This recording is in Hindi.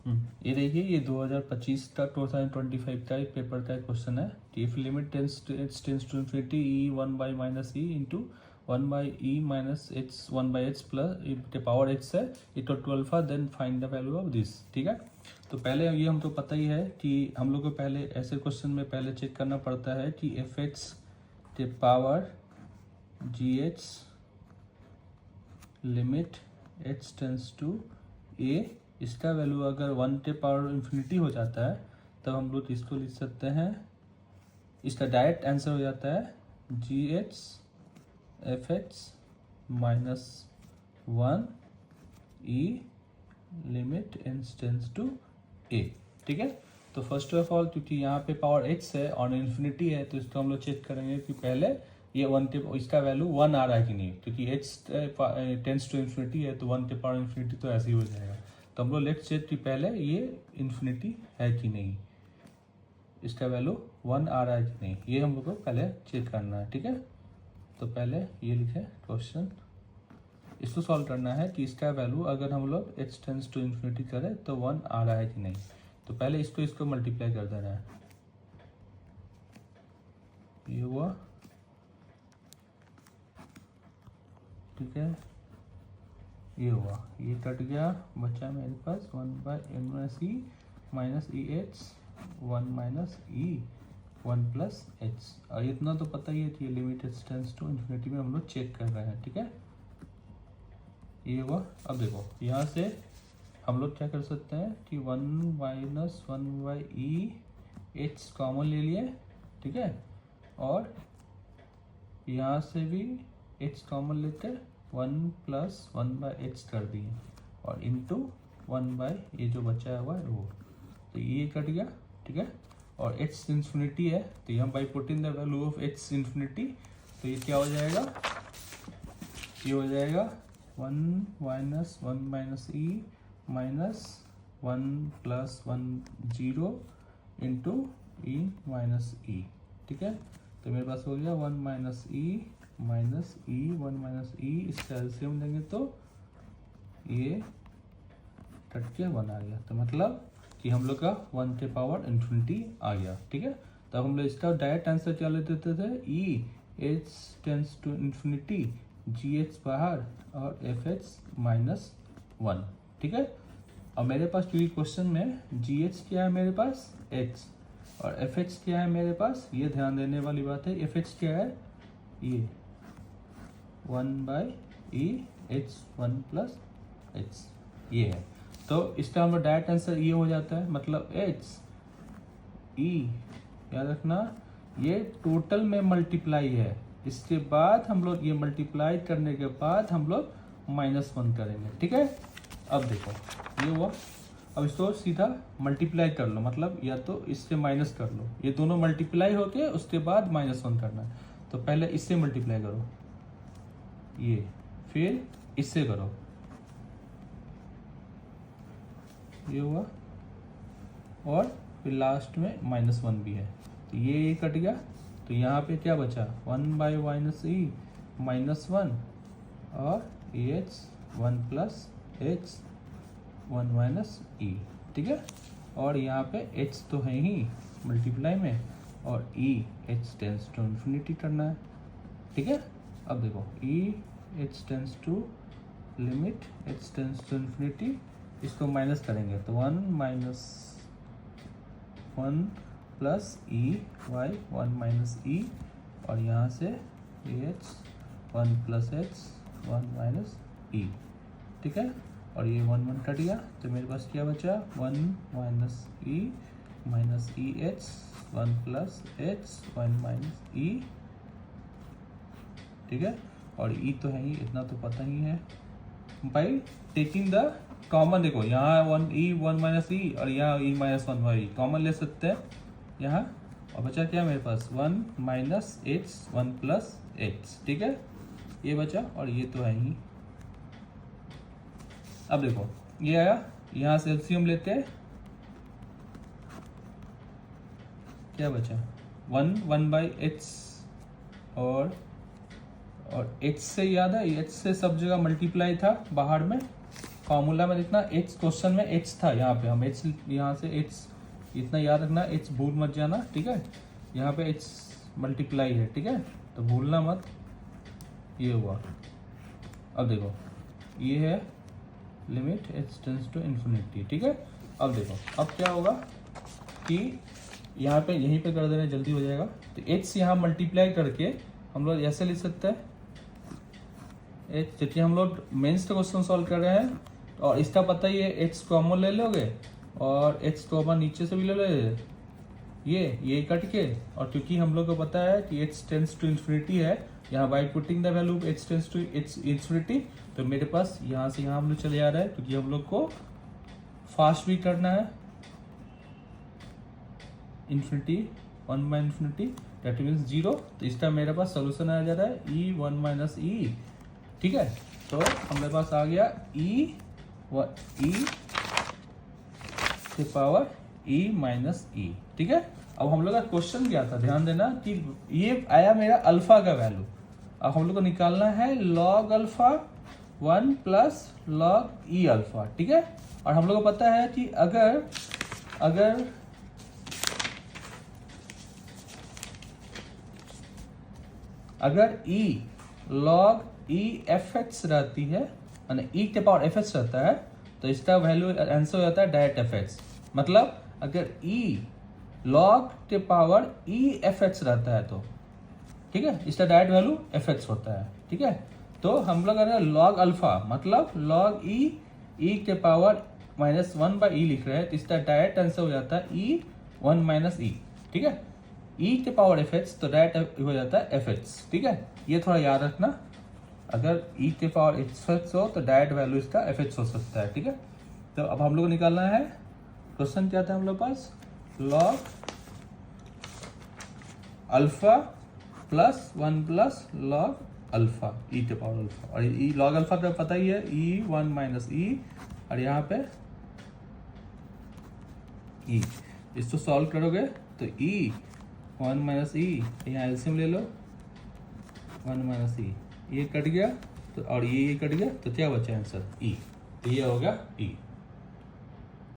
ये देखिए, ये 2025 का 2025 का एक पेपर का क्वेश्चन है। If limit tends to infinity e one by minus e into one by e minus h one by h plus power h है equal to alpha, then find the value of this. ठीक है, तो पहले ये हम तो पता ही है कि हम लोग को पहले ऐसे क्वेश्चन में पहले चेक करना पड़ता है कि एफ एक्स के power g h limit h tends to a, इसका वैल्यू अगर 1 के पावर इन्फिनिटी हो जाता है तब हम लोग इसको लिख सकते हैं, इसका डायरेक्ट आंसर हो जाता है g h f x minus 1 e limit n tends to a. ठीक है, तो फर्स्ट ऑफ ऑल क्योंकि यहाँ पे पावर एच है और इन्फिनिटी है तो इसको हम लोग चेक करेंगे कि पहले ये 1 के इसका वैल्यू 1 आ रहा है कि नहीं, क्योंकि एच टेंस टू इन्फिनिटी है तो 1 के पावर इन्फिनिटी तो ऐसे ही हो जाएगा। तो हम लोग लेट्स चेक कि पहले ये इन्फिनिटी है कि नहीं, इसका वैल्यू 1 आ रहा है कि नहीं, ये हम लोग को पहले चेक करना है। ठीक है, तो पहले ये लिखे क्वेश्चन, इसको सॉल्व करना है कि इसका वैल्यू अगर हम लोग एच टेंस टू इन्फिनिटी करें तो 1 आ रहा है कि नहीं। तो पहले इसको मल्टीप्लाई कर देना है, ये हुआ। ठीक है, ये हुआ, ये कट गया, बचा मेरे पास 1 by n minus e h 1 minus e 1 plus h. और इतना तो पता ही है कि ये limit h tends to infinity में हम लोग चेक कर रहे हैं। ठीक है, ये हुआ। अब देखो यहाँ से हम लोग क्या कर सकते हैं कि 1 minus 1 by E H common ले लिए। ठीक है, और यहाँ से भी एच कॉमन लेते 1 प्लस 1 बाई एच कर दिए और इंटू 1 बाई ये जो बचा हुआ है वो, तो ये कट गया। ठीक है, और एच इन्फिनिटी है तो यहाँ by putting the value of H infinity, तो ये क्या हो जाएगा, ये हो जाएगा 1 minus 1 minus E minus 1 plus 1 0 into E minus e. ठीक है, तो मेरे पास हो गया 1 minus E minus e 1 minus ई, इसका एलसीएम लेंगे तो ये कट के 1 आ गया, तो मतलब कि हम लोग का 1 के पावर इन्फिनिटी आ गया। ठीक है, तो अब हम लोग इसका डायरेक्ट आंसर क्या ले देते थे, e h tends to infinity g h बाहर और एफ एच माइनस 1। ठीक है, अब मेरे पास क्योंकि क्वेश्चन में जी एच क्या है मेरे पास एच और एफ एच क्या है मेरे पास, ये ध्यान देने वाली बात है, एफ एच क्या है ये 1 by E h 1 plus H ये है। तो इसका हम लोग डायरेक्ट आंसर ये हो जाता है, मतलब एच ई, याद रखना ये टोटल में मल्टीप्लाई है, इसके बाद हम लोग ये मल्टीप्लाई करने के बाद हम लोग -1 करेंगे। ठीक है, अब देखो ये हुआ, अब इसको सीधा मल्टीप्लाई कर लो, मतलब या तो इससे माइनस कर लो, ये दोनों मल्टीप्लाई होके उसके बाद -1 करना है। तो पहले इससे मल्टीप्लाई करो ये, फिर इससे करो, ये हुआ, और फिर लास्ट में -1 भी है, तो ये कट गया। तो यहाँ पे क्या बचा 1 बाई माइनस ई -1 और H 1 plus h 1 minus e. ठीक है, और यहाँ पे एच तो है ही मल्टीप्लाई में और e h tends to infinity करना है। ठीक है, अब देखो e h tends to limit h tends to infinity, इसको माइनस करेंगे तो 1 minus 1 plus e y 1 minus e, और यहाँ से h 1 plus h 1 minus e. ठीक है, और ये 1 1 कट गया, तो मेरे पास क्या बचा 1 minus e h 1 plus h 1 minus e. ठीक है, और ई तो है ही, इतना तो पता ही है। बाई टेकिंग द कॉमन, देखो यहाँ 1 माइनस ई और यहाँ ई माइनस 1 वाई कॉमन ले सकते हैं यहाँ, और बचा क्या मेरे पास 1 माइनस एच 1 प्लस एच। ठीक है, ये बचा और ये तो है ही। अब देखो ये आया, यहाँ से एलसीएम लेते हैं, क्या बचा 1 बाई एच, और एच से याद है एच से सब जगह मल्टीप्लाई था बाहर में, फॉर्मूला में देखना h क्वेश्चन में h था, यहाँ पे हम h यहाँ से h इतना याद रखना, h भूल मत जाना, ठीक है। यहाँ पे h मल्टीप्लाई है, ठीक है, तो भूलना मत। ये हुआ, अब देखो ये है limit h tends to infinity, ठीक है। अब देखो अब क्या होगा कि यहाँ पे यहीं पे कर देना, जल्दी हो जाएगा। तो h यहाँ मल्टीप्लाई करके हम लोग ऐसे लिख सकते हैं h, क्योंकि हम लोग मेंस का क्वेश्चन सॉल्व कर रहे हैं और इसका पता ही है, h कॉमन ले लोगे और h कॉमन नीचे से भी ले लोगे, ये कट के, और क्योंकि हम लोग को पता है कि h टेंड्स टू इन्फिनिटी है, यहाँ by putting the value h tends to infinity, तो मेरे पास यहाँ से यहाँ हम लोग चले जा रहा है, क्योंकि हम लोग को फास्ट भी करना है, infinity 1 by infinity that means 0। तो इसका मेरे पास सोल्यूशन आ जा रहा है e1 माइनस e, ठीक है। तो हमारे पास आ गया e के पावर e माइनस e, ठीक है। अब हम लोग का क्वेश्चन क्या था, ध्यान देना कि ये आया मेरा अल्फा का वैल्यू, अब हम लोग को निकालना है log alpha 1 plus log e alpha, ठीक है। और हम लोग को पता है कि अगर e log e F x रहती है, यानी e के पावर एफ एक्स रहता है, तो इसका वैल्यू आंसर हो जाता है डायरेक्ट एफ एक्स। मतलब अगर e log के पावर e एफ एक्स रहता है तो, ठीक है, इसका डायरेक्ट वैल्यू एफ एक्स होता है, ठीक है। तो हम लोग अगर log अल्फा मतलब log e के पावर -1 बाई ई लिख रहे हैं, तो इसका डायरेक्ट आंसर हो जाता है e1 माइनस ई, ठीक है। e के पावर एफ एक्स तो डायरेक्ट हो जाता है एफ एक्स, ठीक है। ये थोड़ा याद रखना, अगर e के पावर एफ एक्स हो तो डायरेक्ट वैल्यू इसका एफ एक्स हो सकता है, ठीक है। तो अब हम लोग को निकालना है, क्वेश्चन क्या था हम लोग पास, log alpha plus 1 plus log alpha e के पावर अल्फा, और e log अल्फा तो पता ही है e1 माइनस e, और यहाँ पे e, इसको सॉल्व करोगे तो e1 माइनस ई, यहाँ एलसीएम ले लो 1 माइनस ई, ये कट गया तो, और ये कट गया तो क्या बचा आंसर e, तो ये होगा e।